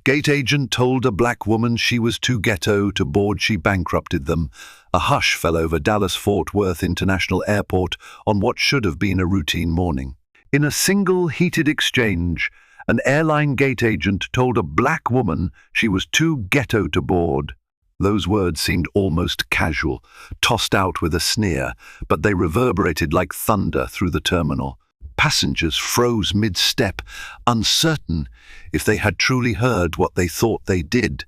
Gate agent told a black woman she was too ghetto to board. She bankrupted them. A hush fell over Dallas-Fort Worth International Airport on what should have been a routine morning. In a single heated exchange, an airline gate agent told a black woman she was too ghetto to board. Those words seemed almost casual, tossed out with a sneer, but they reverberated like thunder through the terminal. Passengers froze mid-step, uncertain if they had truly heard what they thought they did.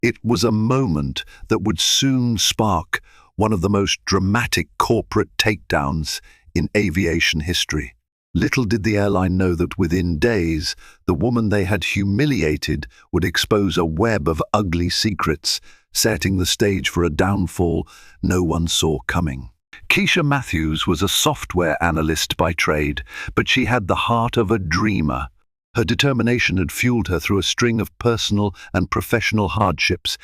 It was a moment that would soon spark one of the most dramatic corporate takedowns in aviation history. Little did the airline know that within days, the woman they had humiliated would expose a web of ugly secrets, setting the stage for a downfall no one saw coming. Keisha Matthews was a software analyst by trade, but she had the heart of a dreamer. Her determination had fueled her through a string of personal and professional hardships,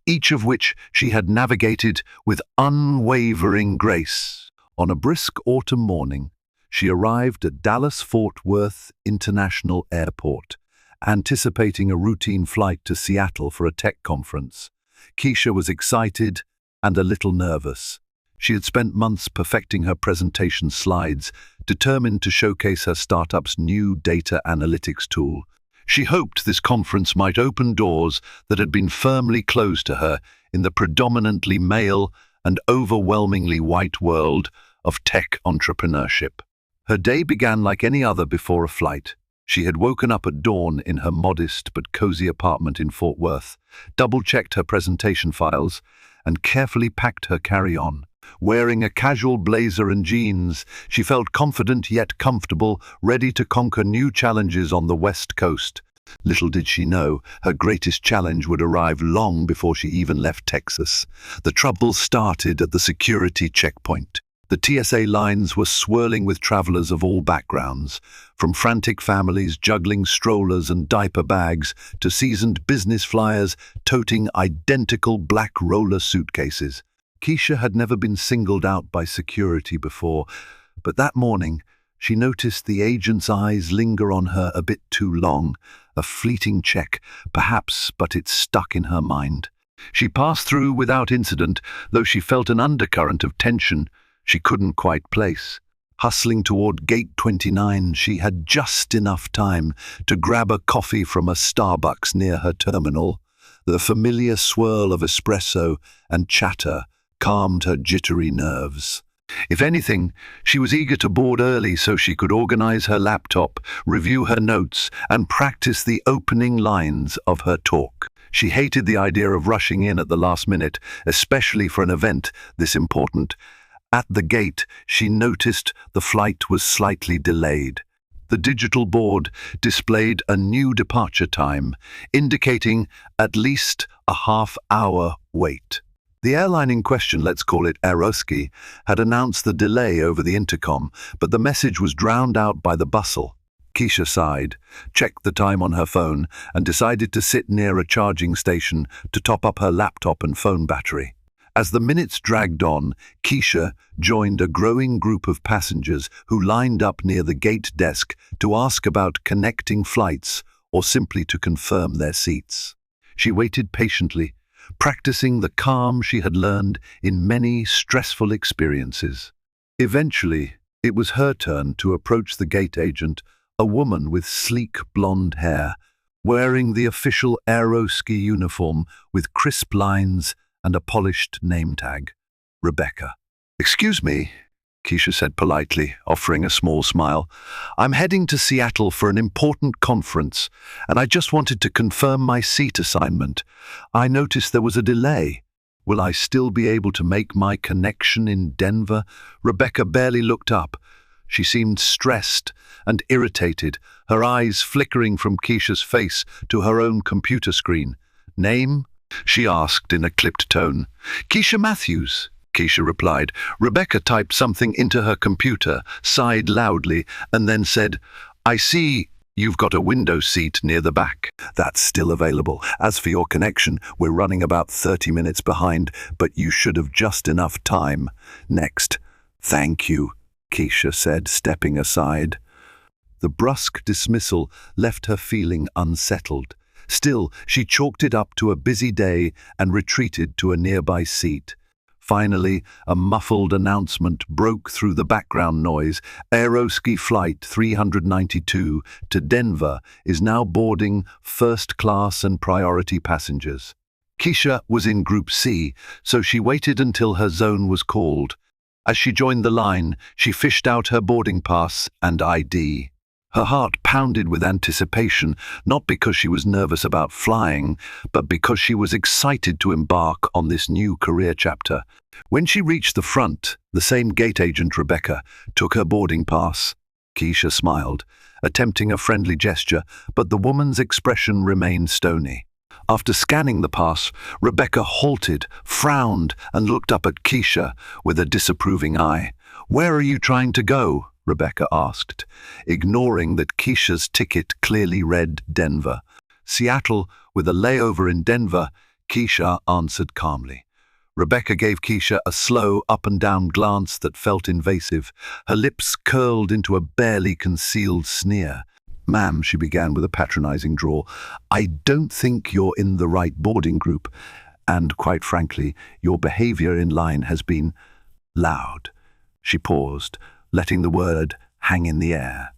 each of which she had navigated with unwavering grace. On a brisk autumn morning, she arrived at Dallas-Fort Worth International Airport, anticipating a routine flight to Seattle for a tech conference. Keisha was excited and a little nervous. She had spent months perfecting her presentation slides, determined to showcase her startup's new data analytics tool. She hoped this conference might open doors that had been firmly closed to her in the predominantly male and overwhelmingly white world of tech entrepreneurship. Her day began like any other before a flight. She had woken up at dawn in her modest but cozy apartment in Fort Worth, double-checked her presentation files, and carefully packed her carry-on. Wearing a casual blazer and jeans, she felt confident yet comfortable, ready to conquer new challenges on the West Coast. Little did she know, her greatest challenge would arrive long before she even left Texas. The trouble started at the security checkpoint. The TSA lines were swirling with travelers of all backgrounds, from frantic families juggling strollers and diaper bags to seasoned business flyers toting identical black roller suitcases. Keisha had never been singled out by security before, but that morning she noticed the agent's eyes linger on her a bit too long. A fleeting check, perhaps, but it stuck in her mind. She passed through without incident, though she felt an undercurrent of tension she couldn't quite place. Hustling toward Gate 29, she had just enough time to grab a coffee from a Starbucks near her terminal. The familiar swirl of espresso and chatter calmed her jittery nerves. If anything, she was eager to board early so she could organize her laptop, review her notes, and practice the opening lines of her talk. She hated the idea of rushing in at the last minute, especially for an event this important. At the gate, she noticed the flight was slightly delayed. The digital board displayed a new departure time, indicating at least a half-hour wait. The airline in question, let's call it Aeroski, had announced the delay over the intercom, but the message was drowned out by the bustle. Keisha sighed, checked the time on her phone, and decided to sit near a charging station to top up her laptop and phone battery. As the minutes dragged on, Keisha joined a growing group of passengers who lined up near the gate desk to ask about connecting flights or simply to confirm their seats. She waited patiently, practicing the calm she had learned in many stressful experiences. Eventually, it was her turn to approach the gate agent, a woman with sleek blonde hair, wearing the official Aeroski uniform with crisp lines and a polished name tag, Rebecca. "Excuse me," Keisha said politely, offering a small smile. "I'm heading to Seattle for an important conference, and I just wanted to confirm my seat assignment. I noticed there was a delay. Will I still be able to make my connection in Denver?" Rebecca barely looked up. She seemed stressed and irritated, her eyes flickering from Keisha's face to her own computer screen. "Name?" she asked in a clipped tone. "Keisha Matthews," Keisha replied. Rebecca typed something into her computer, sighed loudly, and then said, "I see you've got a window seat near the back. That's still available. As for your connection, we're running about 30 minutes behind, but you should have just enough time. Next." "Thank you," Keisha said, stepping aside. The brusque dismissal left her feeling unsettled. Still, she chalked it up to a busy day and retreated to a nearby seat. Finally, a muffled announcement broke through the background noise. Aeroski Flight 392 to Denver is now boarding first class and priority passengers. Keisha was in Group C, so she waited until her zone was called. As she joined the line, she fished out her boarding pass and ID. Her heart pounded with anticipation, not because she was nervous about flying, but because she was excited to embark on this new career chapter. When she reached the front, the same gate agent, Rebecca, took her boarding pass. Keisha smiled, attempting a friendly gesture, but the woman's expression remained stony. After scanning the pass, Rebecca halted, frowned, and looked up at Keisha with a disapproving eye. "Where are you trying to go?" Rebecca asked, ignoring that Keisha's ticket clearly read Denver. "Seattle, with a layover in Denver," Keisha answered calmly. Rebecca gave Keisha a slow up-and-down glance that felt invasive. Her lips curled into a barely concealed sneer. "Ma'am," she began with a patronizing drawl, "I don't think you're in the right boarding group, and quite frankly, your behavior in line has been loud." She paused, letting the word hang in the air.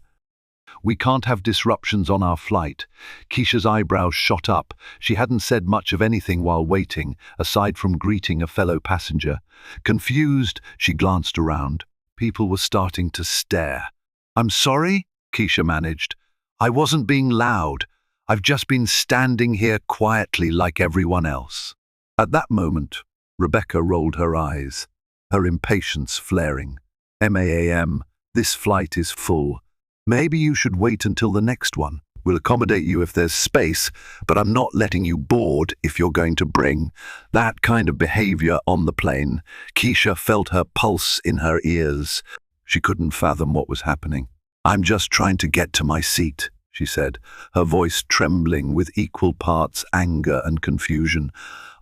"We can't have disruptions on our flight." Keisha's eyebrows shot up. She hadn't said much of anything while waiting, aside from greeting a fellow passenger. Confused, she glanced around. People were starting to stare. "I'm sorry," Keisha managed. "I wasn't being loud. I've just been standing here quietly like everyone else." At that moment, Rebecca rolled her eyes, her impatience flaring. "Ma'am, this flight is full. Maybe you should wait until the next one. We'll accommodate you if there's space, but I'm not letting you board if you're going to bring that kind of behavior on the plane." Keisha felt her pulse in her ears. She couldn't fathom what was happening. "I'm just trying to get to my seat," she said, her voice trembling with equal parts anger and confusion.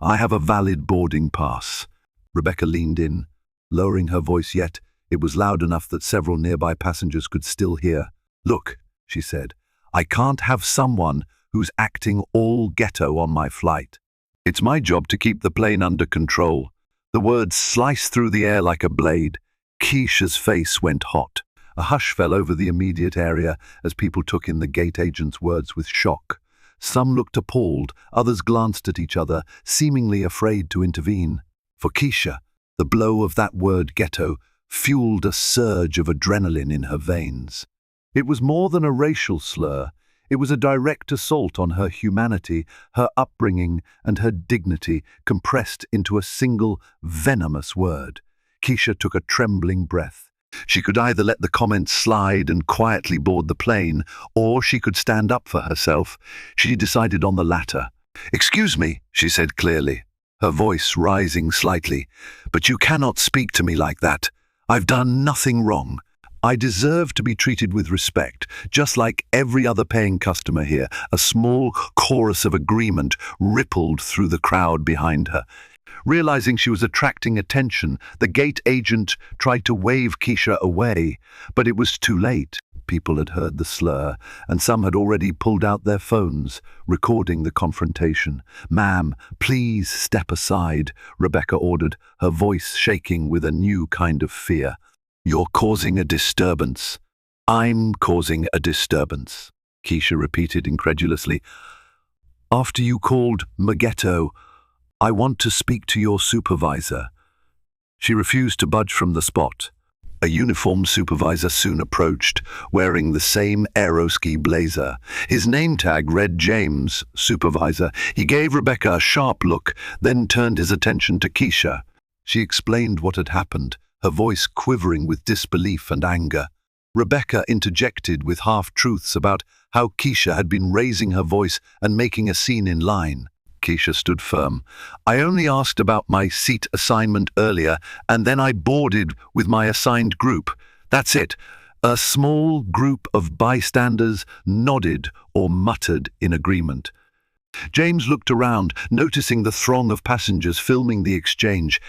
"I have a valid boarding pass." Rebecca leaned in, lowering her voice, yet it was loud enough that several nearby passengers could still hear. "Look," she said, "I can't have someone who's acting all ghetto on my flight. It's my job to keep the plane under control." The words sliced through the air like a blade. Keisha's face went hot. A hush fell over the immediate area as people took in the gate agent's words with shock. Some looked appalled, others glanced at each other, seemingly afraid to intervene. For Keisha, the blow of that word ghetto fueled a surge of adrenaline in her veins. It was more than a racial slur. It was a direct assault on her humanity, her upbringing, and her dignity, compressed into a single, venomous word. Keisha took a trembling breath. She could either let the comment slide and quietly board the plane, or she could stand up for herself. She decided on the latter. "Excuse me," she said clearly, her voice rising slightly, "but you cannot speak to me like that. I've done nothing wrong. I deserve to be treated with respect, just like every other paying customer here." A small chorus of agreement rippled through the crowd behind her. Realizing she was attracting attention, the gate agent tried to wave Keisha away, but it was too late. People had heard the slur, and some had already pulled out their phones, recording the confrontation. "Ma'am, please step aside," Rebecca ordered, her voice shaking with a new kind of fear. "You're causing a disturbance." "I'm causing a disturbance," Keisha repeated incredulously. "After you called Ghetto, I want to speak to your supervisor." She refused to budge from the spot. A uniformed supervisor soon approached, wearing the same aeroski blazer. His name tag read James, supervisor. He gave Rebecca a sharp look, then turned his attention to Keisha. She explained what had happened, her voice quivering with disbelief and anger. Rebecca interjected with half-truths about how Keisha had been raising her voice and making a scene in line. Keisha stood firm. "I only asked about my seat assignment earlier, and then I boarded with my assigned group. That's it." A small group of bystanders nodded or muttered in agreement. James looked around, noticing the throng of passengers filming the exchange,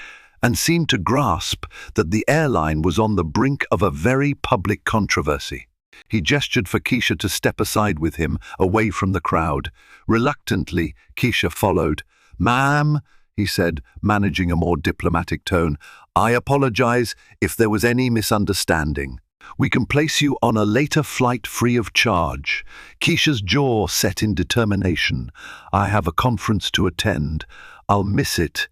and seemed to grasp that the airline was on the brink of a very public controversy. He gestured for Keisha to step aside with him, away from the crowd. Reluctantly, Keisha followed. "Ma'am," he said, managing a more diplomatic tone, "I apologize if there was any misunderstanding. We can place you on a later flight free of charge." Keisha's jaw set in determination. "I have a conference to attend. I'll miss it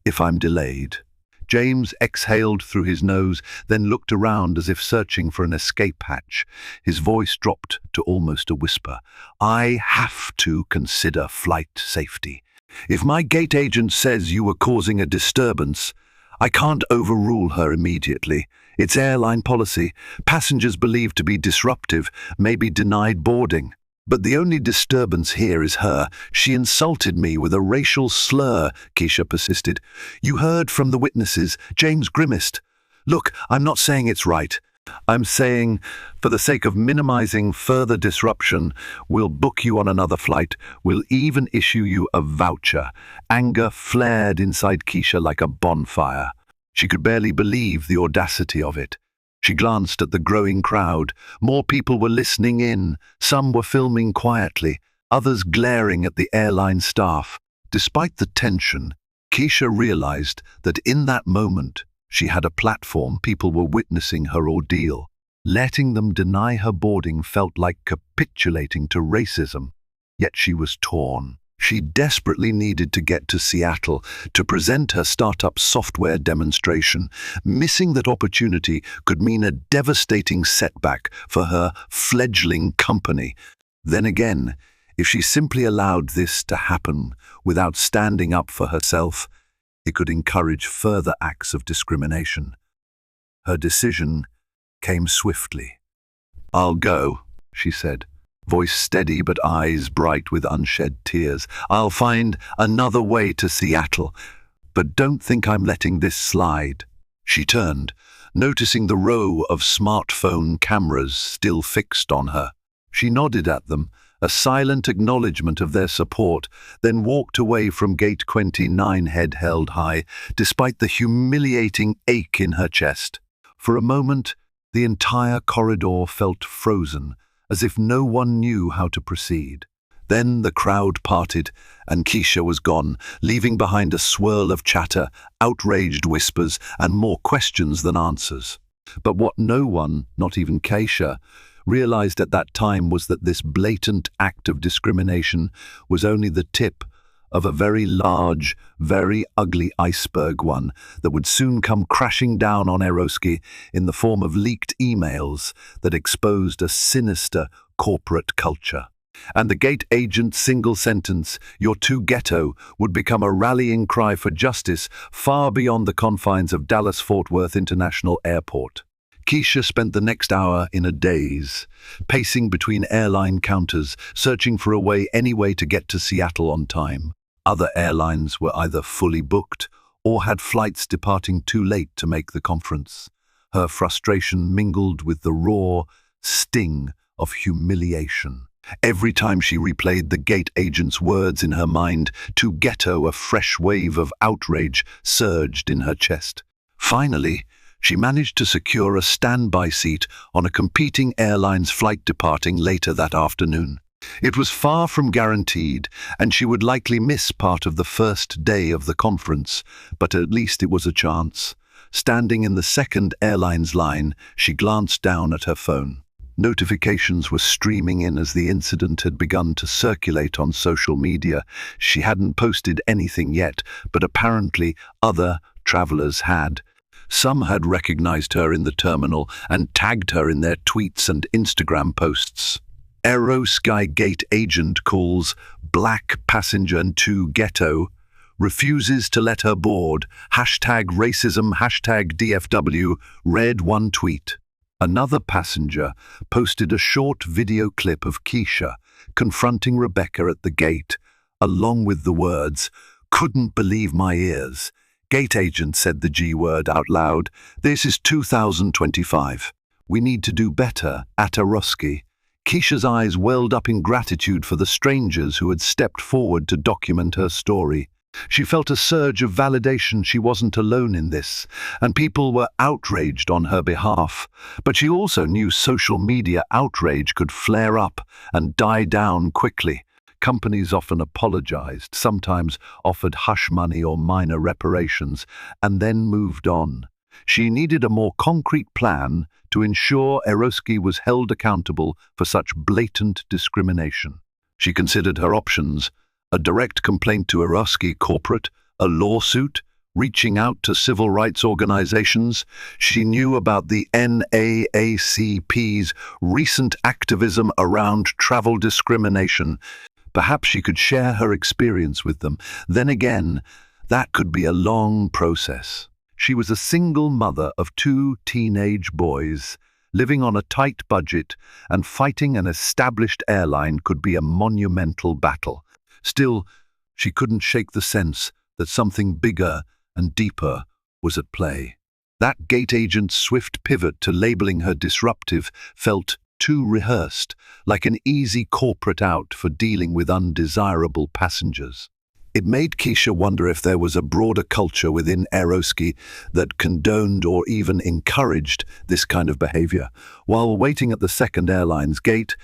if I'm delayed." James exhaled through his nose, then looked around as if searching for an escape hatch. His voice dropped to almost a whisper. "I have to consider flight safety. If my gate agent says you were causing a disturbance, I can't overrule her immediately. It's airline policy. Passengers believed to be disruptive may be denied boarding. But the only disturbance here is her. She insulted me with a racial slur," Keisha persisted. "You heard from the witnesses." James grimaced. "Look, I'm not saying it's right. I'm saying, for the sake of minimizing further disruption, we'll book you on another flight. We'll even issue you a voucher." Anger flared inside Keisha like a bonfire. She could barely believe the audacity of it. She glanced at the growing crowd. More people were listening in. Some were filming quietly, others glaring at the airline staff. Despite the tension, Keisha realized that in that moment, she had a platform. People were witnessing her ordeal. Letting them deny her boarding felt like capitulating to racism. Yet she was torn. She desperately needed to get to Seattle to present her startup software demonstration. Missing that opportunity could mean a devastating setback for her fledgling company. Then again, if she simply allowed this to happen without standing up for herself, it could encourage further acts of discrimination. Her decision came swiftly. "I'll go," she said, voice steady but eyes bright with unshed tears. "I'll find another way to Seattle, but don't think I'm letting this slide." She turned, noticing the row of smartphone cameras still fixed on her. She nodded at them, a silent acknowledgement of their support, then walked away from Gate 29, head held high, despite the humiliating ache in her chest. For a moment, the entire corridor felt frozen, as if no one knew how to proceed. Then the crowd parted, and Keisha was gone, leaving behind a swirl of chatter, outraged whispers, and more questions than answers. But what no one, not even Keisha, realized at that time was that this blatant act of discrimination was only the tip of a very large, very ugly iceberg, one that would soon come crashing down on Eroski in the form of leaked emails that exposed a sinister corporate culture. And the gate agent's single sentence, "You're too ghetto," would become a rallying cry for justice far beyond the confines of Dallas-Fort Worth International Airport. Keisha spent the next hour in a daze, pacing between airline counters, searching for a way, any way to get to Seattle on time. Other airlines were either fully booked or had flights departing too late to make the conference. Her frustration mingled with the raw sting of humiliation. Every time she replayed the gate agent's words in her mind, "to Ghetto," a fresh wave of outrage surged in her chest. Finally, she managed to secure a standby seat on a competing airline's flight departing later that afternoon. It was far from guaranteed, and she would likely miss part of the first day of the conference, but at least it was a chance. Standing in the second airline's line, she glanced down at her phone. Notifications were streaming in as the incident had begun to circulate on social media. She hadn't posted anything yet, but apparently other travelers had. Some had recognized her in the terminal and tagged her in their tweets and Instagram posts. Aerosky gate agent calls black passenger to Ghetto, refuses to let her board, #racism, #DFW, read one tweet. Another passenger posted a short video clip of Keisha confronting Rebecca at the gate, along with the words, "Couldn't believe my ears." Gate agent said the G word out loud. "This is 2025. We need to do better at Eroski." Keisha's eyes welled up in gratitude for the strangers who had stepped forward to document her story. She felt a surge of validation. She wasn't alone in this, and people were outraged on her behalf. But she also knew social media outrage could flare up and die down quickly. Companies often apologized, sometimes offered hush money or minor reparations, and then moved on. She needed a more concrete plan to ensure Eroski was held accountable for such blatant discrimination. She considered her options: a direct complaint to Eroski corporate, a lawsuit, reaching out to civil rights organizations. She knew about the NAACP's recent activism around travel discrimination. Perhaps she could share her experience with them. Then again, that could be a long process. She was a single mother of 2 teenage boys, living on a tight budget, and fighting an established airline could be a monumental battle. Still, she couldn't shake the sense that something bigger and deeper was at play. That gate agent's swift pivot to labeling her disruptive felt too rehearsed, like an easy corporate out for dealing with undesirable passengers. It made Keisha wonder if there was a broader culture within Eroski that condoned or even encouraged this kind of behavior. While waiting at the second airline's gate,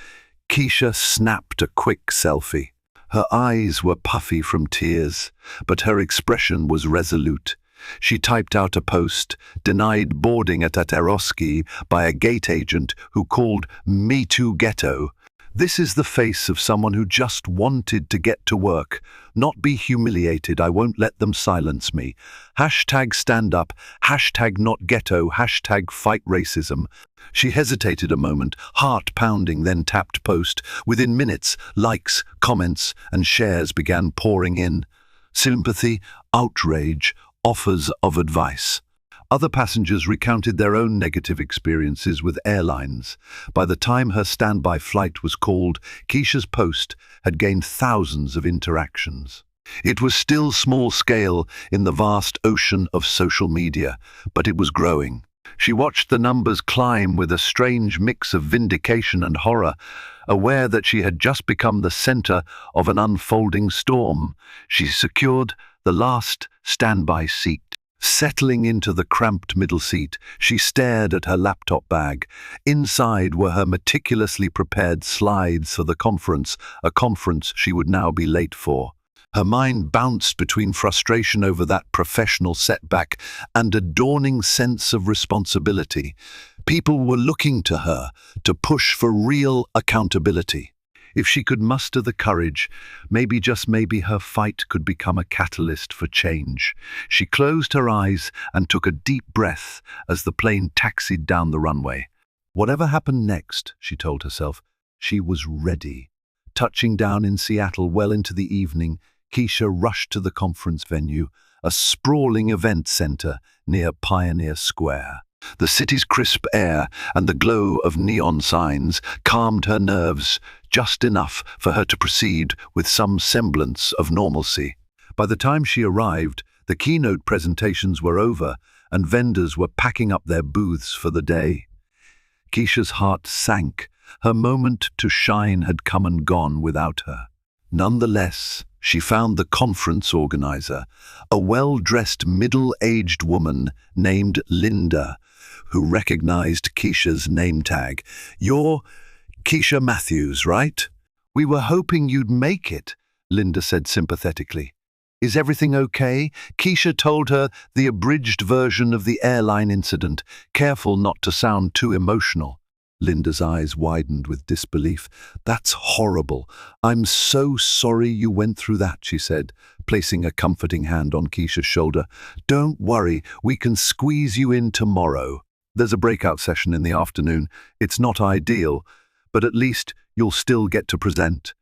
Keisha snapped a quick selfie. Her eyes were puffy from tears, but her expression was resolute. She typed out a post, denied boarding at Eroski by a gate agent who called "Me Too Ghetto." This is the face of someone who just wanted to get to work, not be humiliated. I won't let them silence me. #stand up, #not ghetto, #fight racism. She hesitated a moment, heart pounding, then tapped post. Within minutes, likes, comments, and shares began pouring in. Sympathy, outrage, offers of advice. Other passengers recounted their own negative experiences with airlines. By the time her standby flight was called, Keisha's post had gained thousands of interactions. It was still small scale in the vast ocean of social media, but it was growing. She watched the numbers climb with a strange mix of vindication and horror, aware that she had just become the center of an unfolding storm. She secured the last standby seat. Settling into the cramped middle seat, she stared at her laptop bag. Inside were her meticulously prepared slides for the conference, a conference she would now be late for. Her mind bounced between frustration over that professional setback and a dawning sense of responsibility. People were looking to her to push for real accountability. If she could muster the courage, maybe, just maybe, her fight could become a catalyst for change. She closed her eyes and took a deep breath as the plane taxied down the runway. Whatever happened next, she told herself, she was ready. Touching down in Seattle well into the evening, Keisha rushed to the conference venue, a sprawling event center near Pioneer Square. The city's crisp air and the glow of neon signs calmed her nerves just enough for her to proceed with some semblance of normalcy. By the time she arrived, the keynote presentations were over and vendors were packing up their booths for the day. Keisha's heart sank. Her moment to shine had come and gone without her. Nonetheless, she found the conference organizer, a well-dressed middle-aged woman named Linda, who recognized Keisha's name tag. "You're Keisha Matthews, right? We were hoping you'd make it," Linda said sympathetically. "Is everything okay?" Keisha told her the abridged version of the airline incident, careful not to sound too emotional. Linda's eyes widened with disbelief. "That's horrible. I'm so sorry you went through that," she said, placing a comforting hand on Keisha's shoulder. "Don't worry, we can squeeze you in tomorrow. There's a breakout session in the afternoon. It's not ideal, but at least you'll still get to present."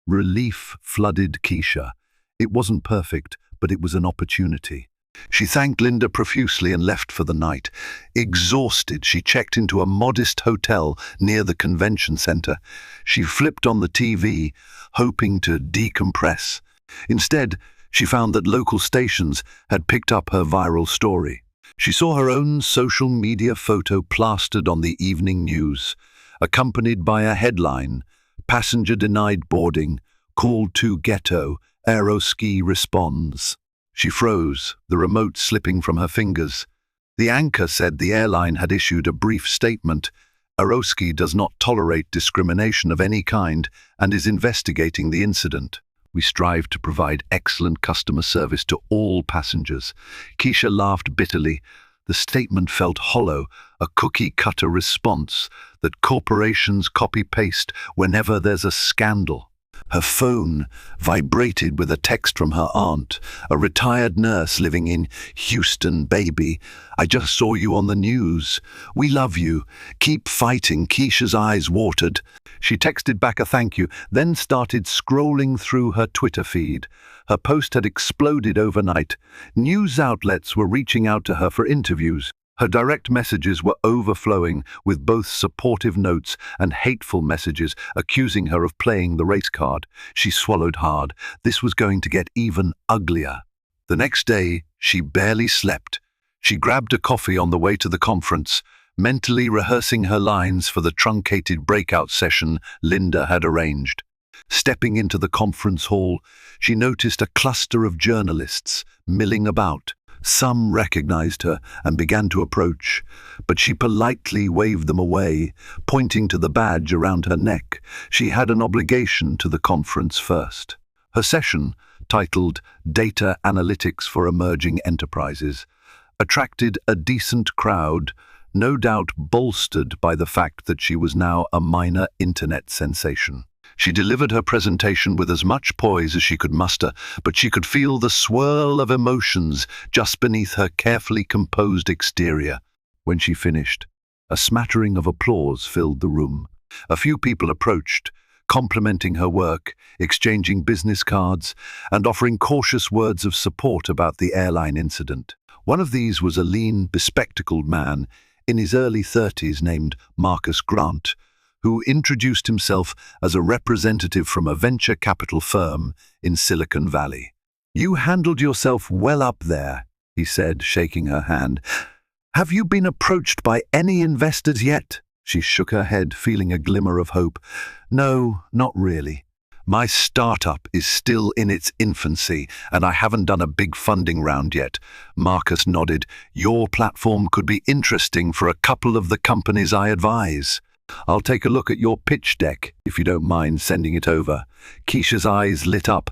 Relief flooded Keisha. It wasn't perfect, but it was an opportunity. She thanked Linda profusely and left for the night. Exhausted, she checked into a modest hotel near the convention center. She flipped on the TV, hoping to decompress. Instead, she found that local stations had picked up her viral story. She saw her own social media photo plastered on the evening news, accompanied by a headline: "Passenger denied boarding, called to Ghetto, Eroski responds." She froze, the remote slipping from her fingers. The anchor said the airline had issued a brief statement. Aroski does not tolerate discrimination of any kind and is investigating the incident. We strive to provide excellent customer service to all passengers. Keisha laughed bitterly. The statement felt hollow, a cookie-cutter response that corporations copy-paste whenever there's a scandal. Her phone vibrated with a text from her aunt, a retired nurse living in Houston. Baby, I just saw you on the news. We love you. Keep fighting. Keisha's eyes watered. She texted back a thank you, then started scrolling through her Twitter feed. Her post had exploded overnight. News outlets were reaching out to her for interviews. Her direct messages were overflowing with both supportive notes and hateful messages accusing her of playing the race card. She swallowed hard. This was going to get even uglier. The next day, she barely slept. She grabbed a coffee on the way to the conference, mentally rehearsing her lines for the truncated breakout session Linda had arranged. Stepping into the conference hall, she noticed a cluster of journalists milling about. Some recognized her and began to approach, but she politely waved them away, pointing to the badge around her neck. She had an obligation to the conference first. Her session, titled Data Analytics for Emerging Enterprises, attracted a decent crowd, no doubt bolstered by the fact that she was now a minor internet sensation. She delivered her presentation with as much poise as she could muster, but she could feel the swirl of emotions just beneath her carefully composed exterior. When she finished, a smattering of applause filled the room. A few people approached, complimenting her work, exchanging business cards, and offering cautious words of support about the airline incident. One of these was a lean, bespectacled man in his early 30s named Marcus Grant, who introduced himself as a representative from a venture capital firm in Silicon Valley. "You handled yourself well up there," he said, shaking her hand. "Have you been approached by any investors yet?" She shook her head, feeling a glimmer of hope. "No, not really. My startup is still in its infancy, and I haven't done a big funding round yet." Marcus nodded. "Your platform could be interesting for a couple of the companies I advise. I'll take a look at your pitch deck, if you don't mind sending it over." Keisha's eyes lit up.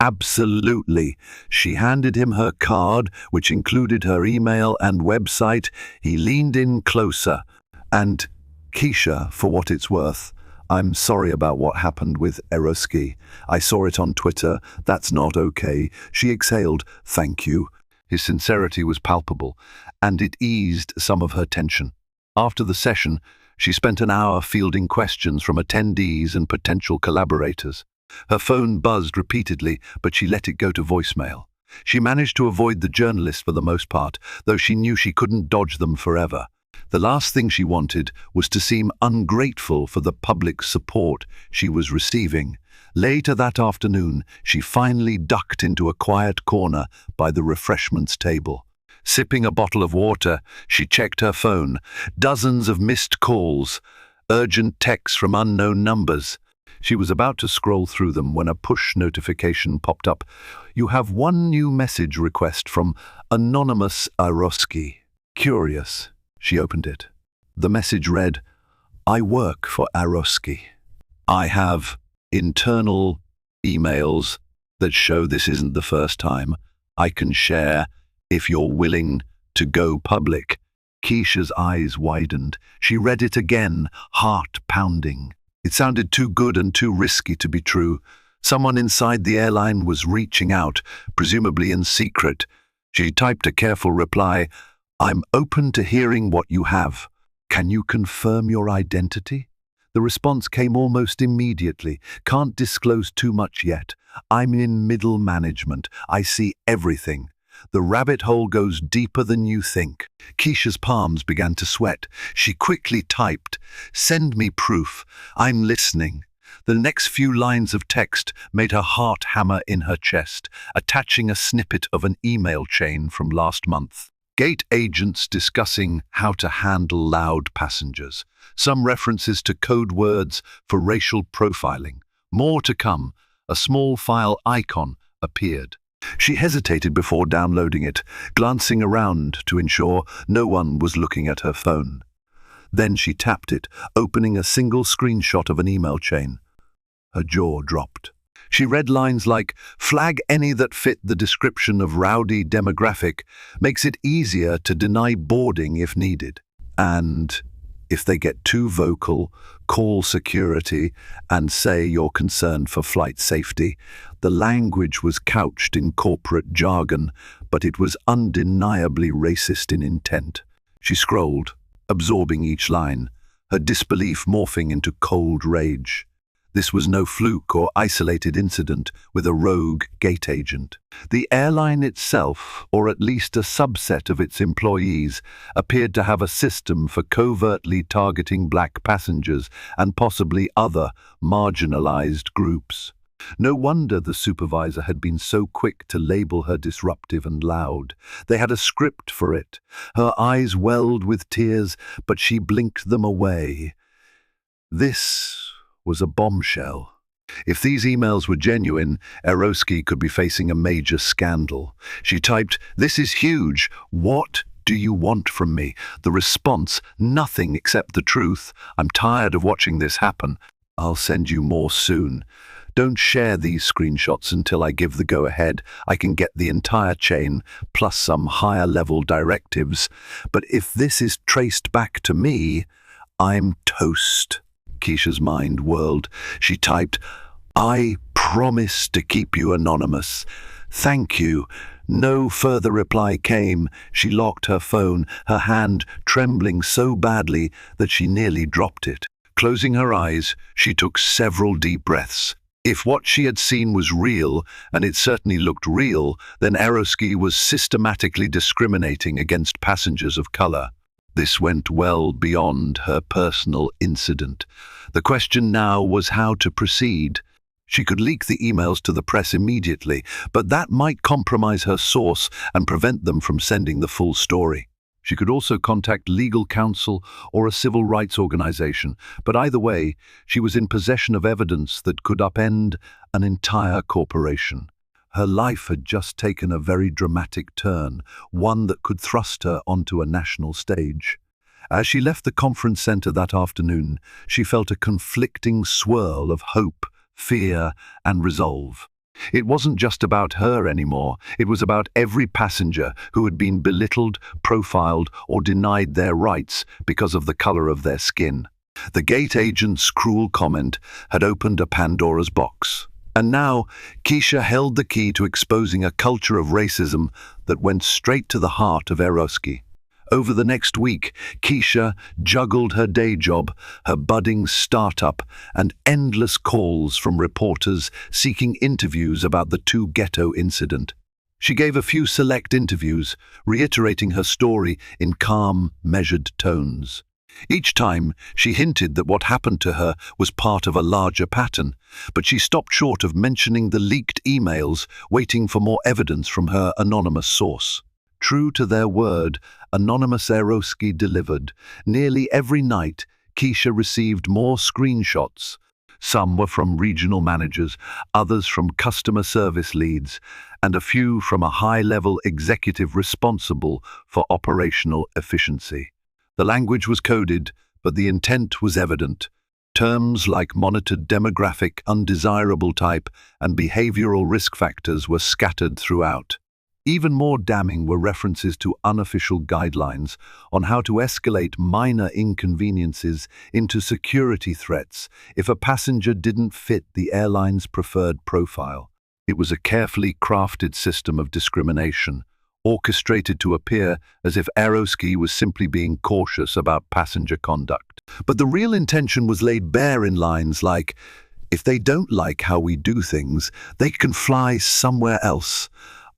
"Absolutely." She handed him her card, which included her email and website. He leaned in closer. "And, Keisha, for what it's worth, I'm sorry about what happened with Aroski. I saw it on Twitter. That's not okay." She exhaled. "Thank you." His sincerity was palpable, and it eased some of her tension. After the session, she spent an hour fielding questions from attendees and potential collaborators. Her phone buzzed repeatedly, but she let it go to voicemail. She managed to avoid the journalists for the most part, though she knew she couldn't dodge them forever. The last thing she wanted was to seem ungrateful for the public support she was receiving. Later that afternoon, she finally ducked into a quiet corner by the refreshments table. Sipping a bottle of water, she checked her phone. Dozens of missed calls, urgent texts from unknown numbers. She was about to scroll through them when a push notification popped up. "You have one new message request from Anonymous Aroski." Curious, she opened it. The message read, "I work for Aroski. I have internal emails that show this isn't the first time. I can share if you're willing to go public." Keisha's eyes widened. She read it again, heart pounding. It sounded too good and too risky to be true. Someone inside the airline was reaching out, presumably in secret. She typed a careful reply, "I'm open to hearing what you have. Can you confirm your identity?" The response came almost immediately. "Can't disclose too much yet. I'm in middle management. I see everything. The rabbit hole goes deeper than you think." Keisha's palms began to sweat. She quickly typed, "Send me proof. I'm listening." The next few lines of text made her heart hammer in her chest, attaching a snippet of an email chain from last month. Gate agents discussing how to handle loud passengers. Some references to code words for racial profiling. More to come. A small file icon appeared. She hesitated before downloading it, glancing around to ensure no one was looking at her phone. Then she tapped it, opening a single screenshot of an email chain. Her jaw dropped. She read lines like, "Flag any that fit the description of rowdy demographic, makes it easier to deny boarding if needed. And if they get too vocal, call security and say you're concerned for flight safety." The language was couched in corporate jargon, but it was undeniably racist in intent. She scrolled, absorbing each line, her disbelief morphing into cold rage. This was no fluke or isolated incident with a rogue gate agent. The airline itself, or at least a subset of its employees, appeared to have a system for covertly targeting black passengers and possibly other marginalized groups. No wonder the supervisor had been so quick to label her disruptive and loud. They had a script for it. Her eyes welled with tears, but she blinked them away. This was a bombshell. If these emails were genuine, Eroski could be facing a major scandal. She typed, "This is huge. What do you want from me?" The response, "Nothing except the truth. I'm tired of watching this happen. I'll send you more soon. Don't share these screenshots until I give the go-ahead. I can get the entire chain, plus some higher-level directives. But if this is traced back to me, I'm toast." Keisha's mind whirled. She typed, "I promise to keep you anonymous. Thank you." No further reply came. She locked her phone, her hand trembling so badly that she nearly dropped it. Closing her eyes, she took several deep breaths. If what she had seen was real, and it certainly looked real, then Eroski was systematically discriminating against passengers of color. This went well beyond her personal incident. The question now was how to proceed. She could leak the emails to the press immediately, but that might compromise her source and prevent them from sending the full story. She could also contact legal counsel or a civil rights organization, but either way, she was in possession of evidence that could upend an entire corporation. Her life had just taken a very dramatic turn, one that could thrust her onto a national stage. As she left the conference center that afternoon, she felt a conflicting swirl of hope, fear, and resolve. It wasn't just about her anymore. It was about every passenger who had been belittled, profiled, or denied their rights because of the color of their skin. The gate agent's cruel comment had opened a Pandora's box. And now, Keisha held the key to exposing a culture of racism that went straight to the heart of Eroski. Over the next week, Keisha juggled her day job, her budding startup, and endless calls from reporters seeking interviews about the Ghetto incident. She gave a few select interviews, reiterating her story in calm, measured tones. Each time, she hinted that what happened to her was part of a larger pattern, but she stopped short of mentioning the leaked emails, waiting for more evidence from her anonymous source. True to their word, anonymous Eroski delivered. Nearly every night, Keisha received more screenshots. Some were from regional managers, others from customer service leads, and a few from a high-level executive responsible for operational efficiency. The language was coded, but the intent was evident. Terms like monitored demographic, undesirable type, and behavioral risk factors were scattered throughout. Even more damning were references to unofficial guidelines on how to escalate minor inconveniences into security threats if a passenger didn't fit the airline's preferred profile. It was a carefully crafted system of discrimination, orchestrated to appear as if Eroski was simply being cautious about passenger conduct. But the real intention was laid bare in lines like, "If they don't like how we do things, they can fly somewhere else.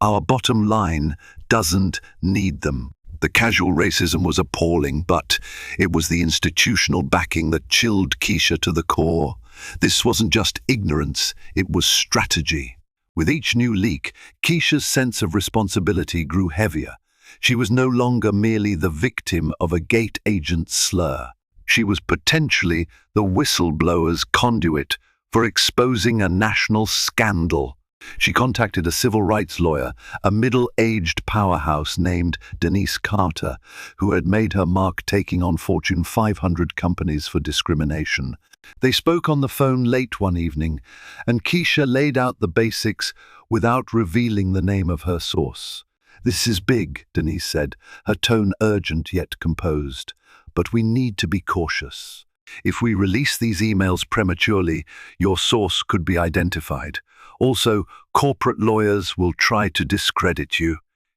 Our bottom line doesn't need them." The casual racism was appalling, but it was the institutional backing that chilled Keisha to the core. This wasn't just ignorance, it was strategy. With each new leak, Keisha's sense of responsibility grew heavier. She was no longer merely the victim of a gate agent's slur. She was potentially the whistleblower's conduit for exposing a national scandal. She contacted a civil rights lawyer, a middle-aged powerhouse named Denise Carter, who had made her mark taking on Fortune 500 companies for discrimination. They spoke on the phone late one evening, and Keisha laid out the basics without revealing the name of her source. "This is big," Denise said, her tone urgent yet composed. "But we need to be cautious. If we release these emails prematurely, your source could be identified. Also, corporate lawyers will try to discredit you."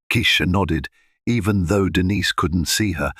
Keisha nodded, even though Denise couldn't see her.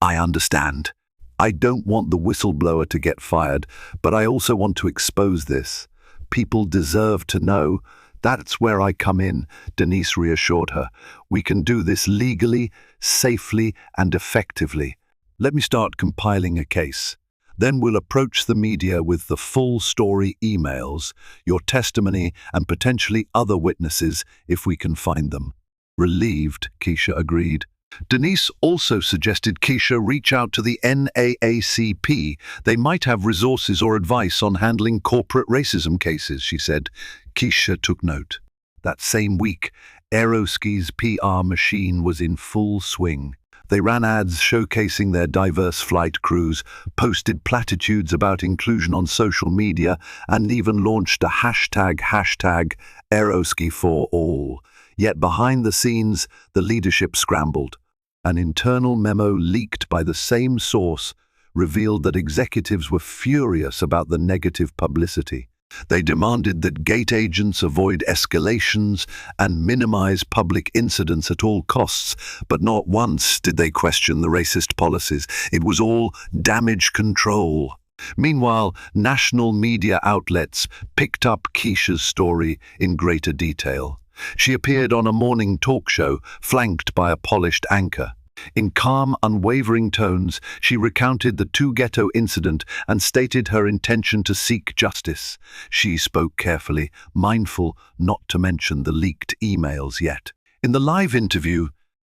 "I understand. I don't want the whistleblower to get fired, but I also want to expose this. People deserve to know. That's where I come in," Denise reassured her. "We can do this legally, safely, and effectively. Let me start compiling a case. Then we'll approach the media with the full story emails, your testimony, and potentially other witnesses if we can find them." Relieved, Keisha agreed. Denise also suggested Keisha reach out to the NAACP. They might have resources or advice on handling corporate racism cases, she said. Keisha took note. That same week, Aeroski's PR machine was in full swing. They ran ads showcasing their diverse flight crews, posted platitudes about inclusion on social media, and even launched a hashtag Aeroski for all. Yet behind the scenes, the leadership scrambled. An internal memo leaked by the same source revealed that executives were furious about the negative publicity. They demanded that gate agents avoid escalations and minimize public incidents at all costs, but not once did they question the racist policies. It was all damage control. Meanwhile, national media outlets picked up Keisha's story in greater detail. She appeared on a morning talk show, flanked by a polished anchor. In calm, unwavering tones, she recounted the Ghetto incident and stated her intention to seek justice. She spoke carefully, mindful not to mention the leaked emails yet. In the live interview,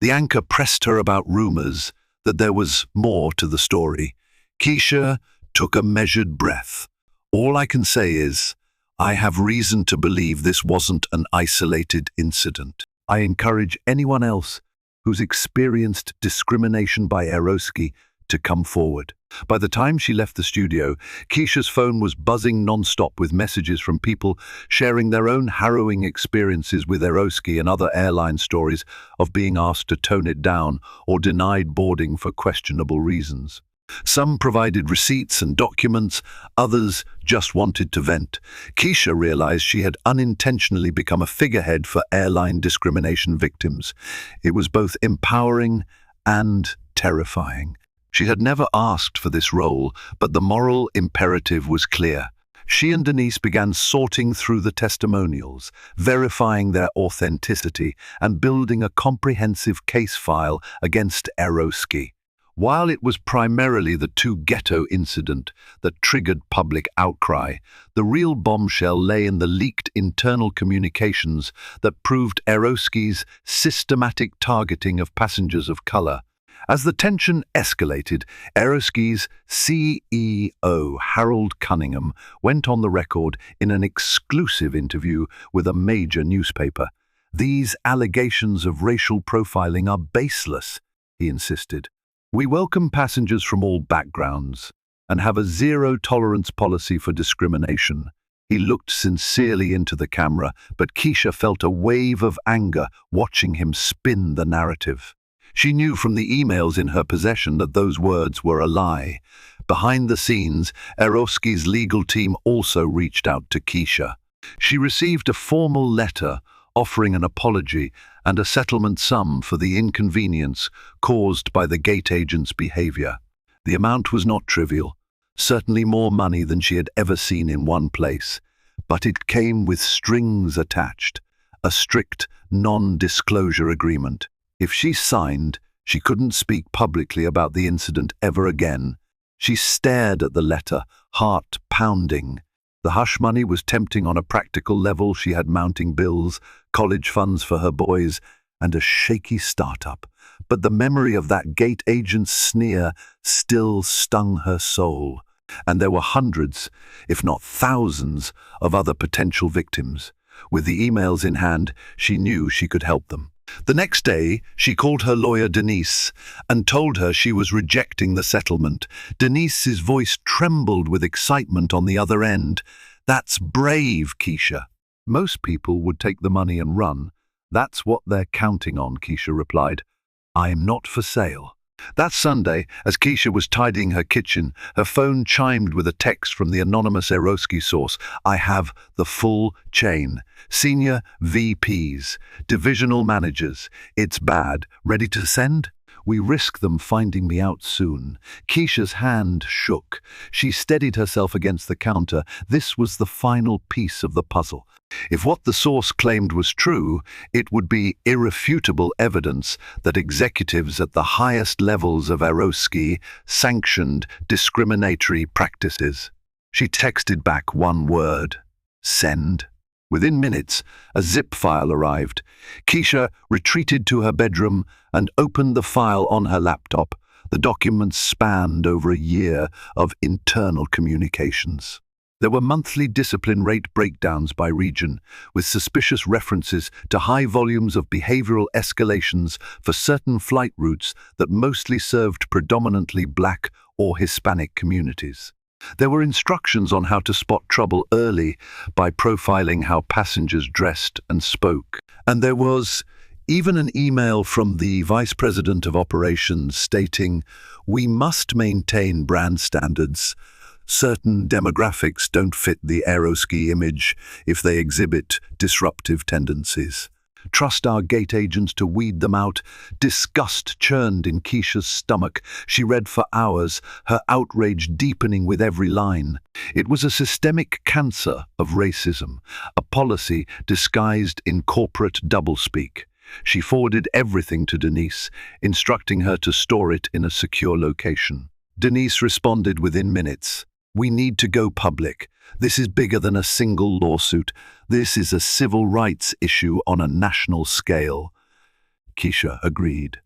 the anchor pressed her about rumors that there was more to the story. Keisha took a measured breath. "All I can say is, I have reason to believe this wasn't an isolated incident. I encourage anyone else who's experienced discrimination by Aeroski to come forward." By the time she left the studio, Keisha's phone was buzzing non-stop with messages from people sharing their own harrowing experiences with Aeroski and other airline stories of being asked to tone it down or denied boarding for questionable reasons. Some provided receipts and documents, others just wanted to vent. Keisha realized she had unintentionally become a figurehead for airline discrimination victims. It was both empowering and terrifying. She had never asked for this role, but the moral imperative was clear. She and Denise began sorting through the testimonials, verifying their authenticity, and building a comprehensive case file against Aeroski. While it was primarily the Ghetto incident that triggered public outcry, the real bombshell lay in the leaked internal communications that proved Aeroski's systematic targeting of passengers of color. As the tension escalated, Aeroski's CEO, Harold Cunningham, went on the record in an exclusive interview with a major newspaper. "These allegations of racial profiling are baseless," he insisted. "We welcome passengers from all backgrounds and have a zero-tolerance policy for discrimination." He looked sincerely into the camera, but Keisha felt a wave of anger watching him spin the narrative. She knew from the emails in her possession that those words were a lie. Behind the scenes, Aeroski's legal team also reached out to Keisha. She received a formal letter offering an apology and a settlement sum for the inconvenience caused by the gate agent's behavior. The amount was not trivial, certainly more money than she had ever seen in one place, but it came with strings attached, a strict non-disclosure agreement. If she signed, she couldn't speak publicly about the incident ever again. She stared at the letter, heart pounding. The hush money was tempting on a practical level. She had mounting bills, college funds for her boys, and a shaky startup. But the memory of that gate agent's sneer still stung her soul. And there were hundreds, if not thousands, of other potential victims. With the emails in hand, she knew she could help them. The next day, she called her lawyer Denise and told her she was rejecting the settlement. Denise's voice trembled with excitement on the other end. "That's brave, Keisha." "Most people would take the money and run. That's what they're counting on," Keisha replied. "I'm not for sale." That Sunday, as Keisha was tidying her kitchen, her phone chimed with a text from the anonymous Eroski source. "I have the full chain. Senior VPs, divisional managers. It's bad. Ready to send? We risk them finding me out soon." Keisha's hand shook. She steadied herself against the counter. This was the final piece of the puzzle. If what the source claimed was true, it would be irrefutable evidence that executives at the highest levels of Eroski sanctioned discriminatory practices. She texted back one word: send. Within minutes, a zip file arrived. Keisha retreated to her bedroom and opened the file on her laptop. The documents spanned over a year of internal communications. There were monthly discipline rate breakdowns by region, with suspicious references to high volumes of behavioral escalations for certain flight routes that mostly served predominantly Black or Hispanic communities. There were instructions on how to spot trouble early by profiling how passengers dressed and spoke. And there was even an email from the Vice President of Operations stating, "We must maintain brand standards. Certain demographics don't fit the Eroski image if they exhibit disruptive tendencies. Trust our gate agents to weed them out." Disgust churned in Keisha's stomach. She read for hours, her outrage deepening with every line. It was a systemic cancer of racism, a policy disguised in corporate doublespeak. She forwarded everything to Denise, instructing her to store it in a secure location. Denise responded within minutes. "We need to go public. This is bigger than a single lawsuit. This is a civil rights issue on a national scale." Keisha agreed.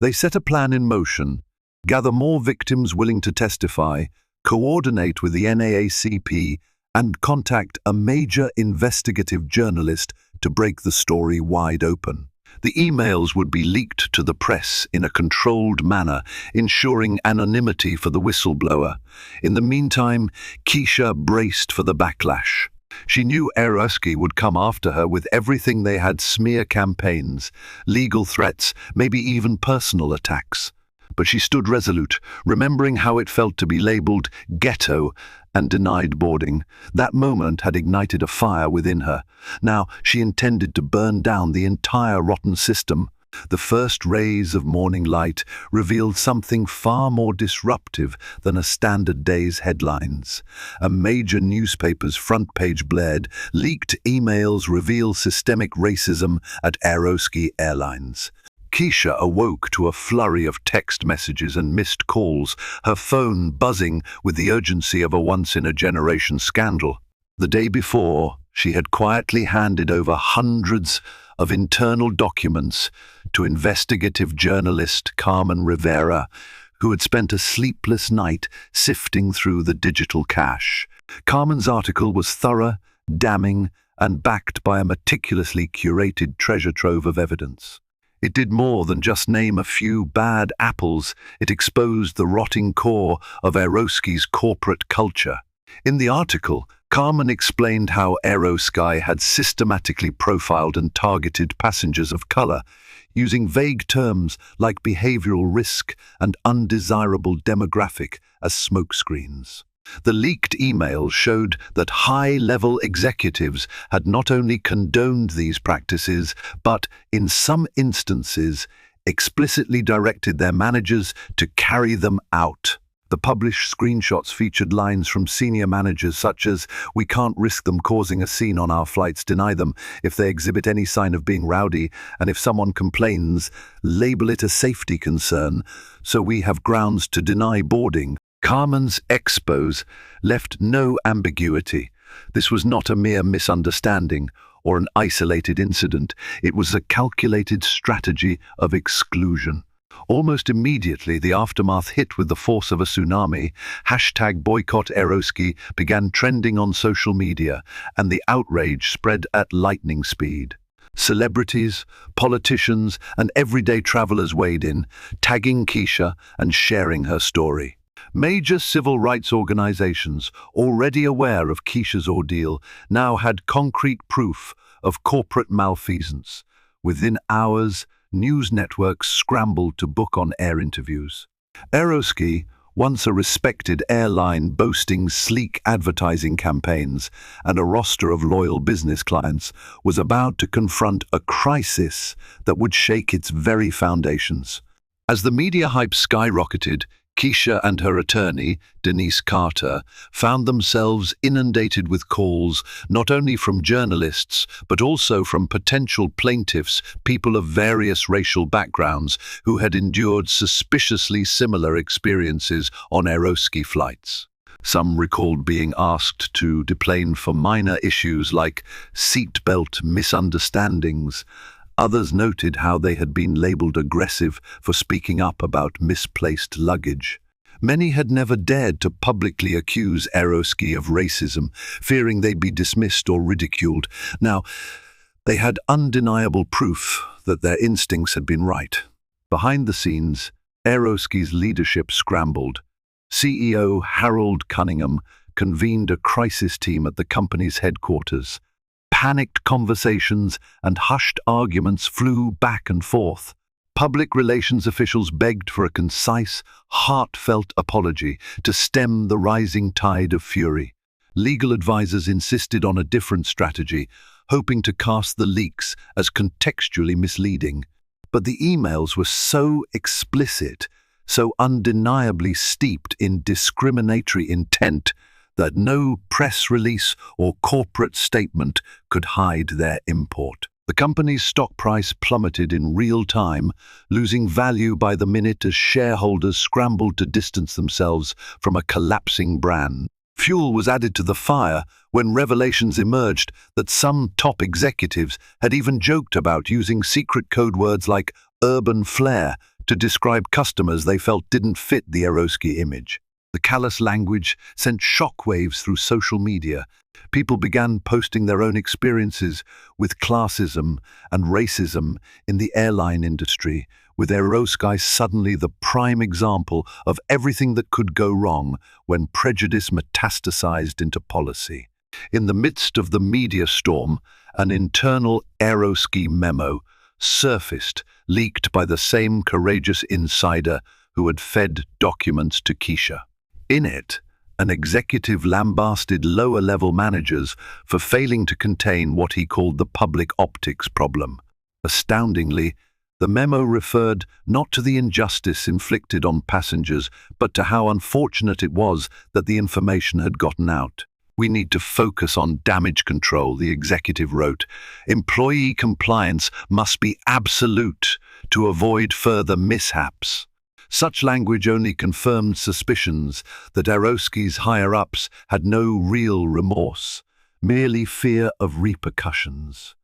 They set a plan in motion: gather more victims willing to testify, coordinate with the NAACP, and contact a major investigative journalist to break the story wide open. The emails would be leaked to the press in a controlled manner, ensuring anonymity for the whistleblower. In the meantime, Keisha braced for the backlash. She knew Eroski would come after her with everything they had: smear campaigns, legal threats, maybe even personal attacks. But she stood resolute, remembering how it felt to be labeled Ghetto and denied boarding. That moment had ignited a fire within her. Now she intended to burn down the entire rotten system. The first rays of morning light revealed something far more disruptive than a standard day's headlines. A major newspaper's front page blared, "Leaked emails reveal systemic racism at Eroski Airlines." Keisha awoke to a flurry of text messages and missed calls, her phone buzzing with the urgency of a once-in-a-generation scandal. The day before, she had quietly handed over hundreds of internal documents to investigative journalist Carmen Rivera, who had spent a sleepless night sifting through the digital cache. Carmen's article was thorough, damning, and backed by a meticulously curated treasure trove of evidence. It did more than just name a few bad apples. It exposed the rotting core of Eroski's corporate culture. In the article, Carmen explained how Eroski had systematically profiled and targeted passengers of color, using vague terms like behavioral risk and undesirable demographic as smokescreens. The leaked emails showed that high-level executives had not only condoned these practices, but, in some instances, explicitly directed their managers to carry them out. The published screenshots featured lines from senior managers such as, "We can't risk them causing a scene on our flights, deny them if they exhibit any sign of being rowdy, and if someone complains, label it a safety concern, so we have grounds to deny boarding." Carmen's expose left no ambiguity. This was not a mere misunderstanding or an isolated incident. It was a calculated strategy of exclusion. Almost immediately, the aftermath hit with the force of a tsunami. Hashtag boycott Eroski began trending on social media, and the outrage spread at lightning speed. Celebrities, politicians, and everyday travelers weighed in, tagging Keisha and sharing her story. Major civil rights organizations, already aware of Keisha's ordeal, now had concrete proof of corporate malfeasance. Within hours, news networks scrambled to book on-air interviews. Eroski, once a respected airline boasting sleek advertising campaigns and a roster of loyal business clients, was about to confront a crisis that would shake its very foundations. As the media hype skyrocketed, Keisha and her attorney, Denise Carter, found themselves inundated with calls not only from journalists but also from potential plaintiffs, people of various racial backgrounds who had endured suspiciously similar experiences on Eroski flights. Some recalled being asked to deplane for minor issues like seatbelt misunderstandings. Others noted how they had been labeled aggressive for speaking up about misplaced luggage. Many had never dared to publicly accuse Eroski of racism, fearing they'd be dismissed or ridiculed. Now, they had undeniable proof that their instincts had been right. Behind the scenes, Eroski's leadership scrambled. CEO Harold Cunningham convened a crisis team at the company's headquarters. Panicked conversations and hushed arguments flew back and forth. Public relations officials begged for a concise, heartfelt apology to stem the rising tide of fury. Legal advisors insisted on a different strategy, hoping to cast the leaks as contextually misleading. But the emails were so explicit, so undeniably steeped in discriminatory intent, that no press release or corporate statement could hide their import. The company's stock price plummeted in real time, losing value by the minute as shareholders scrambled to distance themselves from a collapsing brand. Fuel was added to the fire when revelations emerged that some top executives had even joked about using secret code words like urban flair to describe customers they felt didn't fit the Eroski image. The callous language sent shockwaves through social media. People began posting their own experiences with classism and racism in the airline industry, with Eroski suddenly the prime example of everything that could go wrong when prejudice metastasized into policy. In the midst of the media storm, an internal Eroski memo surfaced, leaked by the same courageous insider who had fed documents to Keisha. In it, an executive lambasted lower-level managers for failing to contain what he called the public optics problem. Astoundingly, the memo referred not to the injustice inflicted on passengers, but to how unfortunate it was that the information had gotten out. "We need to focus on damage control," the executive wrote. "Employee compliance must be absolute to avoid further mishaps." Such language only confirmed suspicions that Eroski's higher-ups had no real remorse, merely fear of repercussions.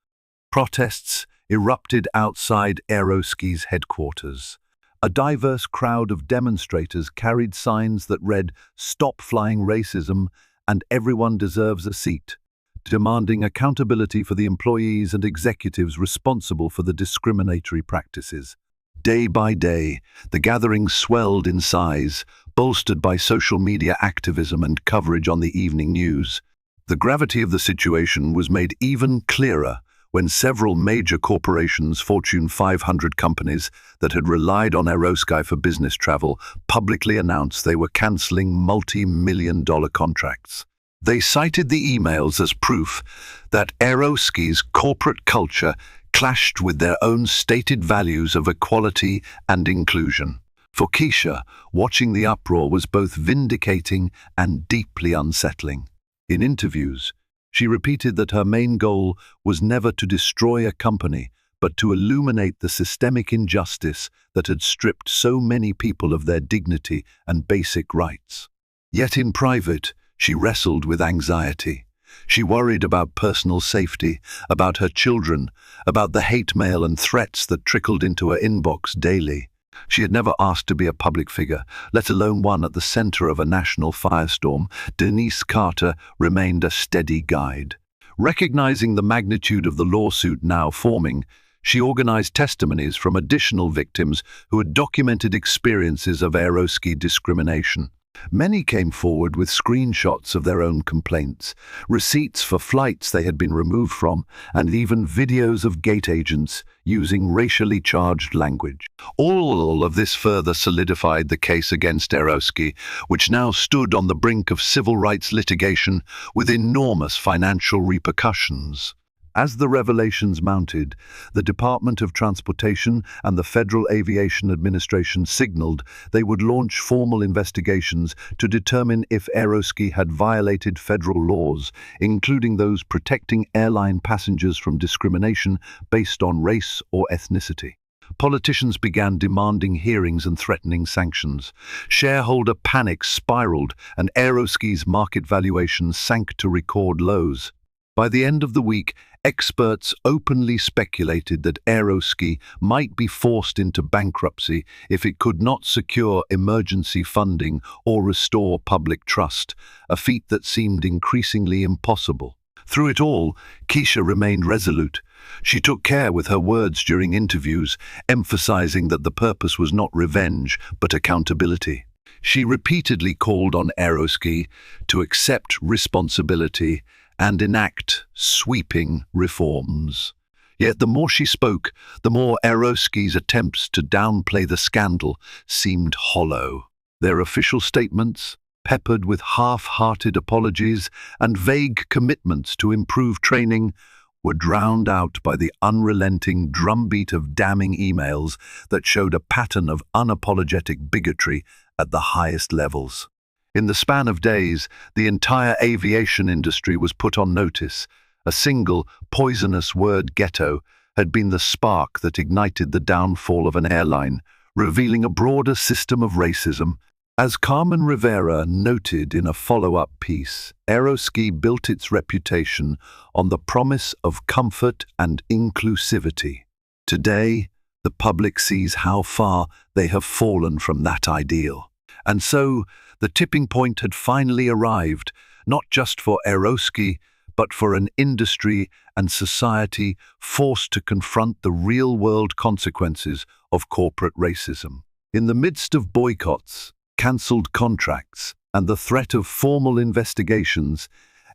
Protests erupted outside Eroski's headquarters. A diverse crowd of demonstrators carried signs that read, "Stop flying racism" and "Everyone deserves a seat," demanding accountability for the employees and executives responsible for the discriminatory practices. Day by day, the gathering swelled in size, bolstered by social media activism and coverage on the evening news. The gravity of the situation was made even clearer when several major corporations, Fortune 500 companies that had relied on Eroski for business travel, publicly announced they were canceling multi-million-dollar contracts. They cited the emails as proof that Eroski's corporate culture clashed with their own stated values of equality and inclusion. For Keisha, watching the uproar was both vindicating and deeply unsettling. In interviews, she repeated that her main goal was never to destroy a company, but to illuminate the systemic injustice that had stripped so many people of their dignity and basic rights. Yet in private, she wrestled with anxiety. She worried about personal safety, about her children, about the hate mail and threats that trickled into her inbox daily. She had never asked to be a public figure, let alone one at the center of a national firestorm. Denise Carter remained a steady guide. Recognizing the magnitude of the lawsuit now forming, she organized testimonies from additional victims who had documented experiences of aerosky discrimination. Many came forward with screenshots of their own complaints, receipts for flights they had been removed from, and even videos of gate agents using racially charged language. All of this further solidified the case against Aerosky, which now stood on the brink of civil rights litigation with enormous financial repercussions. As the revelations mounted, the Department of Transportation and the Federal Aviation Administration signaled they would launch formal investigations to determine if Aerosky had violated federal laws, including those protecting airline passengers from discrimination based on race or ethnicity. Politicians began demanding hearings and threatening sanctions. Shareholder panic spiraled, and Aerosky's market valuation sank to record lows. By the end of the week, experts openly speculated that Aerosky might be forced into bankruptcy if it could not secure emergency funding or restore public trust, a feat that seemed increasingly impossible. Through it all, Keisha remained resolute. She took care with her words during interviews, emphasizing that the purpose was not revenge, but accountability. She repeatedly called on Aerosky to accept responsibility and enact sweeping reforms. Yet the more she spoke, the more Aerosky's attempts to downplay the scandal seemed hollow. Their official statements, peppered with half-hearted apologies and vague commitments to improve training, were drowned out by the unrelenting drumbeat of damning emails that showed a pattern of unapologetic bigotry at the highest levels. In the span of days, the entire aviation industry was put on notice. A single, poisonous word, ghetto, had been the spark that ignited the downfall of an airline, revealing a broader system of racism. As Carmen Rivera noted in a follow-up piece, Aerosky built its reputation on the promise of comfort and inclusivity. Today, the public sees how far they have fallen from that ideal. And so, the tipping point had finally arrived, not just for Aerosky, but for an industry and society forced to confront the real-world consequences of corporate racism. In the midst of boycotts, cancelled contracts, and the threat of formal investigations,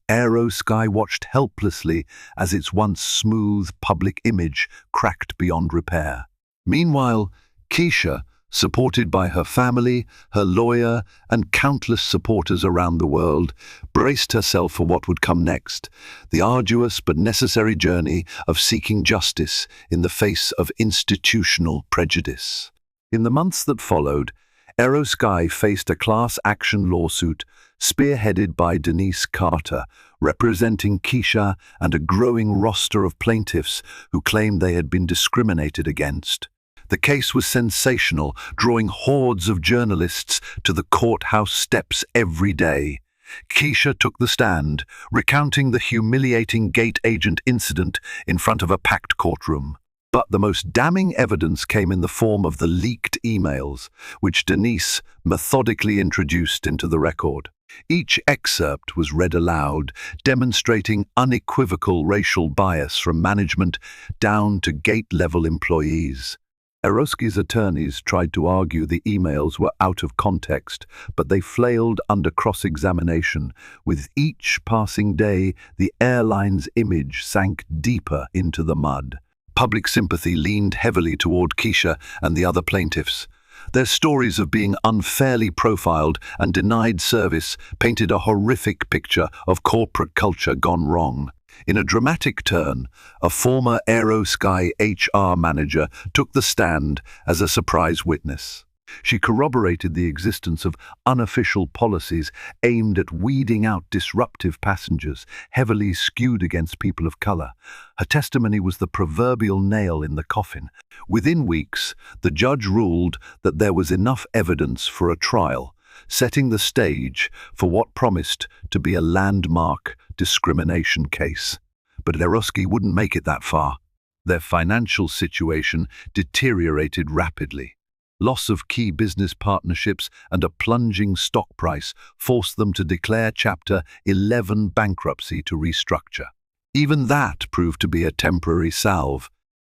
Aerosky watched helplessly as its once smooth public image cracked beyond repair. Meanwhile, Keisha, supported by her family, her lawyer, and countless supporters around the world, braced herself for what would come next, the arduous but necessary journey of seeking justice in the face of institutional prejudice. In the months that followed, Aerosky faced a class action lawsuit spearheaded by Denise Carter, representing Keisha and a growing roster of plaintiffs who claimed they had been discriminated against. The case was sensational, drawing hordes of journalists to the courthouse steps every day. Keisha took the stand, recounting the humiliating gate agent incident in front of a packed courtroom. But the most damning evidence came in the form of the leaked emails, which Denise methodically introduced into the record. Each excerpt was read aloud, demonstrating unequivocal racial bias from management down to gate-level employees. Aerosky's attorneys tried to argue the emails were out of context, but they flailed under cross-examination. With each passing day, the airline's image sank deeper into the mud. Public sympathy leaned heavily toward Keisha and the other plaintiffs. Their stories of being unfairly profiled and denied service painted a horrific picture of corporate culture gone wrong. In a dramatic turn, a former Aerosky HR manager took the stand as a surprise witness. She corroborated the existence of unofficial policies aimed at weeding out disruptive passengers, heavily skewed against people of color. Her testimony was the proverbial nail in the coffin. Within weeks, the judge ruled that there was enough evidence for a trial, setting the stage for what promised to be a landmark discrimination case. But Aerosky wouldn't make it that far. Their financial situation deteriorated rapidly. Loss of key business partnerships and a plunging stock price forced them to declare Chapter 11 bankruptcy to restructure. Even that proved to be a temporary salve.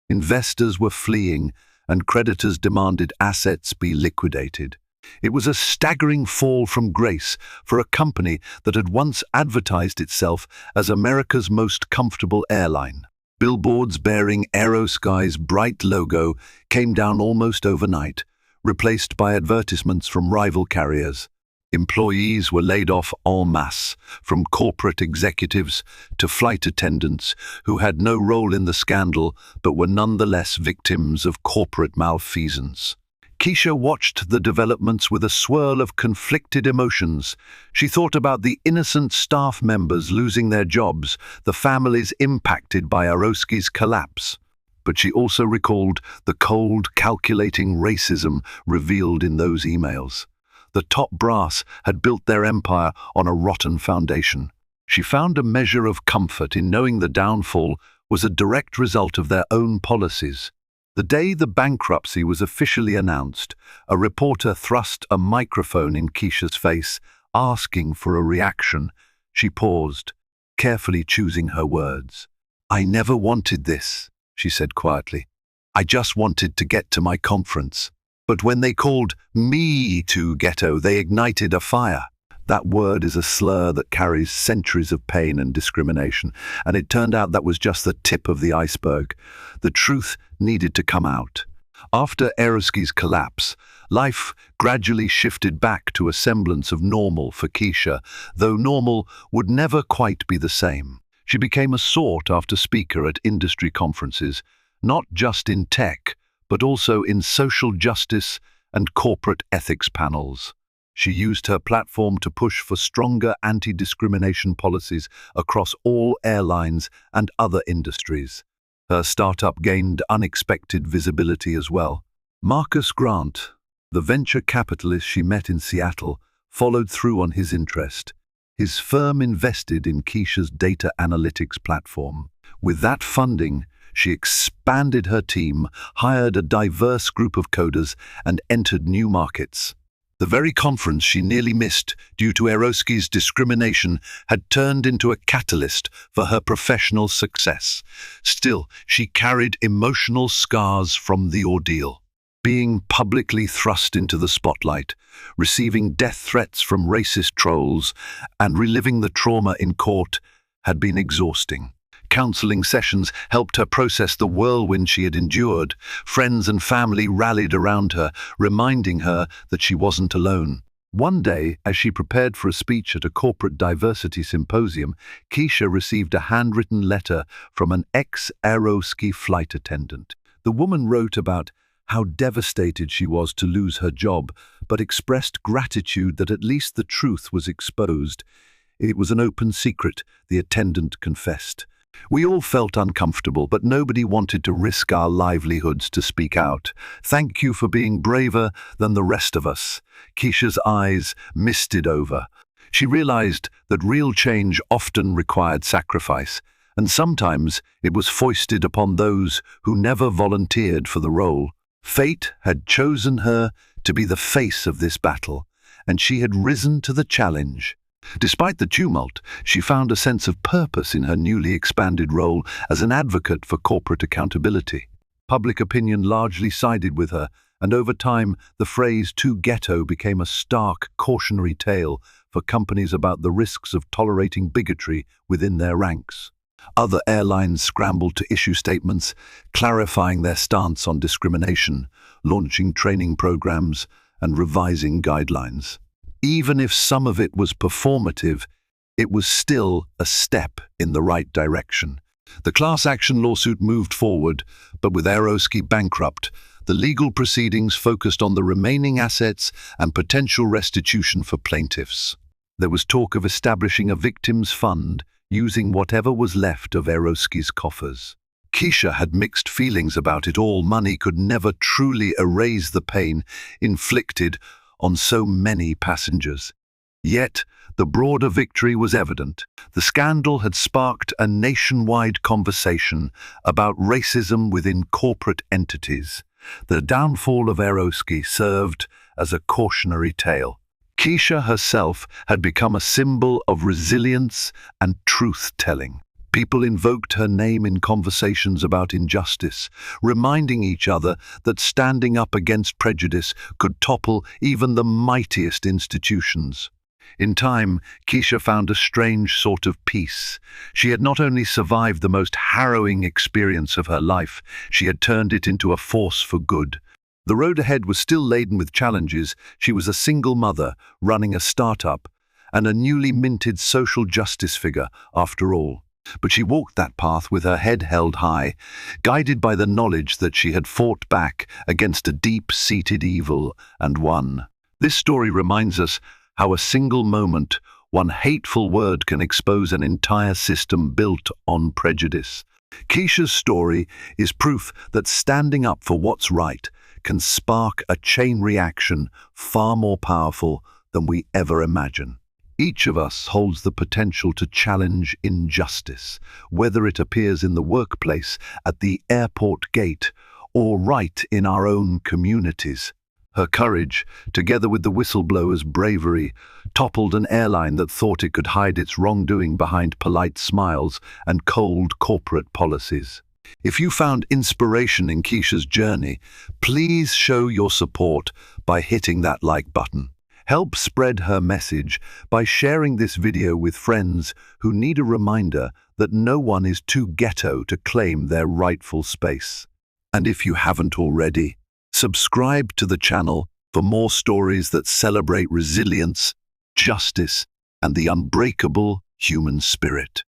Investors were fleeing, and creditors demanded assets be liquidated. It was a staggering fall from grace for a company that had once advertised itself as America's most comfortable airline. Billboards bearing Aerosky's bright logo came down almost overnight, replaced by advertisements from rival carriers. Employees were laid off en masse, from corporate executives to flight attendants who had no role in the scandal but were nonetheless victims of corporate malfeasance. Keisha watched the developments with a swirl of conflicted emotions. She thought about the innocent staff members losing their jobs, the families impacted by Aerosky's collapse. But she also recalled the cold, calculating racism revealed in those emails. The top brass had built their empire on a rotten foundation. She found a measure of comfort in knowing the downfall was a direct result of their own policies. The day the bankruptcy was officially announced, a reporter thrust a microphone in Keisha's face, asking for a reaction. She paused, carefully choosing her words. "I never wanted this," she said quietly. "I just wanted to get to my conference. But when they called me to Ghetto, they ignited a fire." That word is a slur that carries centuries of pain and discrimination, and it turned out that was just the tip of the iceberg. The truth needed to come out. After Aerosky's collapse, life gradually shifted back to a semblance of normal for Keisha, though normal would never quite be the same. She became a sought-after speaker at industry conferences, not just in tech, but also in social justice and corporate ethics panels. She used her platform to push for stronger anti-discrimination policies across all airlines and other industries. Her startup gained unexpected visibility as well. Marcus Grant, the venture capitalist she met in Seattle, followed through on his interest. His firm invested in Keisha's data analytics platform. With that funding, she expanded her team, hired a diverse group of coders, and entered new markets. The very conference she nearly missed due to Aerosky's discrimination had turned into a catalyst for her professional success. Still, she carried emotional scars from the ordeal. Being publicly thrust into the spotlight, receiving death threats from racist trolls, and reliving the trauma in court had been exhausting. Counseling sessions helped her process the whirlwind she had endured. Friends and family rallied around her, reminding her that she wasn't alone. One day, as she prepared for a speech at a corporate diversity symposium, Keisha received a handwritten letter from an ex-Aerosky flight attendant. The woman wrote about how devastated she was to lose her job, but expressed gratitude that at least the truth was exposed. It was an open secret, the attendant confessed. "We all felt uncomfortable, but nobody wanted to risk our livelihoods to speak out. Thank you for being braver than the rest of us." Keisha's eyes misted over. She realized that real change often required sacrifice, and sometimes it was foisted upon those who never volunteered for the role. Fate had chosen her to be the face of this battle, and she had risen to the challenge. Despite the tumult, she found a sense of purpose in her newly expanded role as an advocate for corporate accountability. Public opinion largely sided with her, and over time, the phrase "too ghetto" became a stark, cautionary tale for companies about the risks of tolerating bigotry within their ranks. Other airlines scrambled to issue statements, clarifying their stance on discrimination, launching training programs, and revising guidelines. Even if some of it was performative, it was still a step in the right direction. The class action lawsuit moved forward, but with Aerosky bankrupt, the legal proceedings focused on the remaining assets and potential restitution for plaintiffs. There was talk of establishing a victims' fund, using whatever was left of Aerosky's coffers. Keisha had mixed feelings about it all. Money could never truly erase the pain inflicted on so many passengers. Yet, the broader victory was evident. The scandal had sparked a nationwide conversation about racism within corporate entities. The downfall of Eroski served as a cautionary tale. Keisha herself had become a symbol of resilience and truth-telling. People invoked her name in conversations about injustice, reminding each other that standing up against prejudice could topple even the mightiest institutions. In time, Keisha found a strange sort of peace. She had not only survived the most harrowing experience of her life, she had turned it into a force for good. The road ahead was still laden with challenges. She was a single mother, running a startup, and a newly minted social justice figure, after all. But she walked that path with her head held high, guided by the knowledge that she had fought back against a deep-seated evil and won. This story reminds us how a single moment, one hateful word can expose an entire system built on prejudice. Keisha's story is proof that standing up for what's right can spark a chain reaction far more powerful than we ever imagine. Each of us holds the potential to challenge injustice, whether it appears in the workplace, at the airport gate, or right in our own communities. Her courage, together with the whistleblower's bravery, toppled an airline that thought it could hide its wrongdoing behind polite smiles and cold corporate policies. If you found inspiration in Keisha's journey, please show your support by hitting that like button. Help spread her message by sharing this video with friends who need a reminder that no one is too ghetto to claim their rightful space. And if you haven't already, subscribe to the channel for more stories that celebrate resilience, justice, and the unbreakable human spirit.